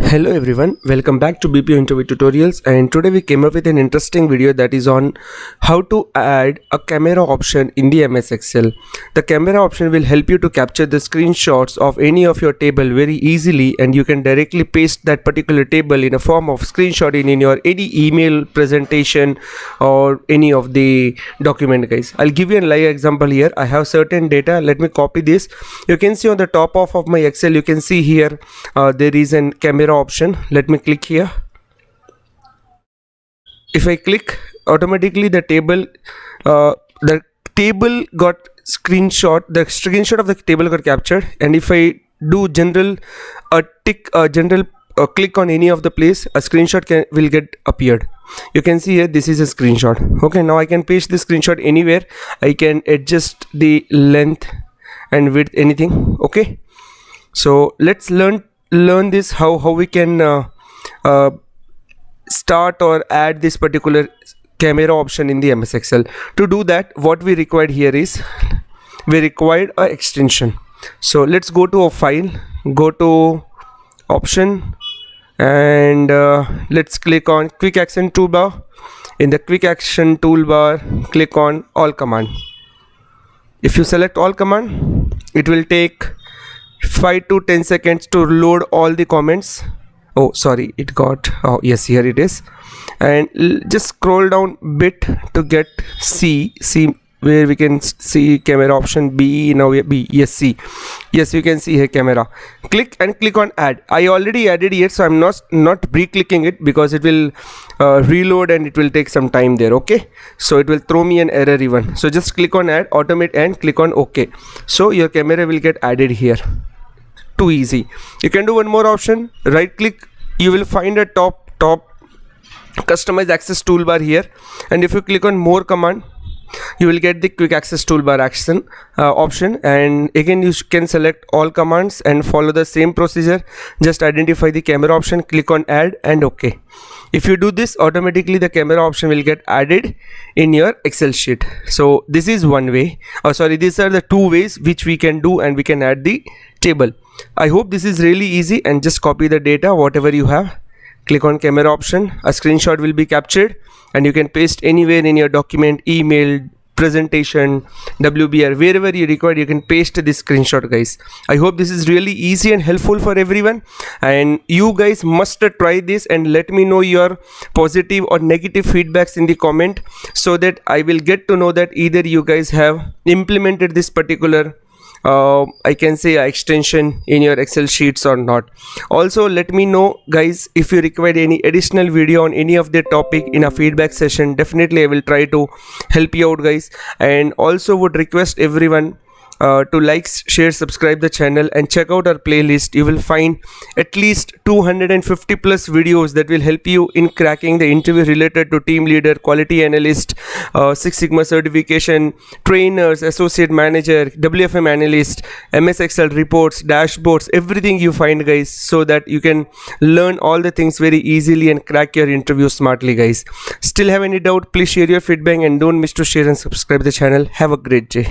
Hello everyone, welcome back to BPO Interview Tutorials, and today we came up with an interesting video that is on how to add a camera option in the MS Excel. The camera option will help you to capture the screenshots of any of your table very easily, and you can directly paste that particular table in a form of screenshot in your any email presentation or any of the document, guys. I'll give you a live example here. I have certain data. Let me copy this. You can see on the top of my Excel, you can see here there is an camera option. Let me click here. If I click, automatically the table got screenshot. The screenshot of the table got captured. And if I do click on any of the place, a screenshot will get appeared. You can see here this is a screenshot. Okay, now I can paste the screenshot anywhere. I can adjust the length and width, anything. Okay, so let's learn this how we can start or add this particular camera option in the MS Excel. To do that, what we required here is we required a extension. So let's go to a file, go to option, and let's click on quick action toolbar. In the quick action toolbar, click on all command. If you select all command, it will take 5 to 10 seconds to load all the comments. Oh sorry, it got, oh yes, here it is. And just scroll down bit to get C where we can see camera option. B, now B, yes, C, yes, you can see here camera. Click on add. I already added it, so I'm not re-clicking it because it will reload and it will take some time there. Okay, so it will throw me an error even. So just click on add, automate, and click on OK. So your camera will get added here. Too easy. You can do one more option. Right click, you will find a top customize access toolbar here, and if you click on more command, you will get the quick access toolbar action option. And again, you can select all commands and follow the same procedure. Just identify the camera option, click on add, and OK. If you do this, automatically the camera option will get added in your Excel sheet. So this is one way. These are the two ways which we can do, and we can add the table. I hope this is really easy, and just copy the data whatever you have. Click on camera option, a screenshot will be captured, and you can paste anywhere in your document, email, presentation, WBR, wherever you require. You can paste this screenshot, guys. I hope this is really easy and helpful for everyone, and you guys must try this and let me know your positive or negative feedbacks in the comment, so that I will get to know that either you guys have implemented this particular I can say extension in your Excel sheets or not. Also, let me know, guys, if you require any additional video on any of the topic in a feedback session. Definitely I will try to help you out, guys. And also would request everyone to like, share, subscribe the channel, and check out our playlist. You will find at least 250 plus videos that will help you in cracking the interview related to team leader, quality analyst, Six Sigma certification, trainers, associate manager, WFM analyst, MS Excel reports, dashboards, everything you find, guys, so that you can learn all the things very easily and crack your interview smartly, guys. Still have any doubt, please share your feedback, and don't miss to share and subscribe the channel. Have a great day.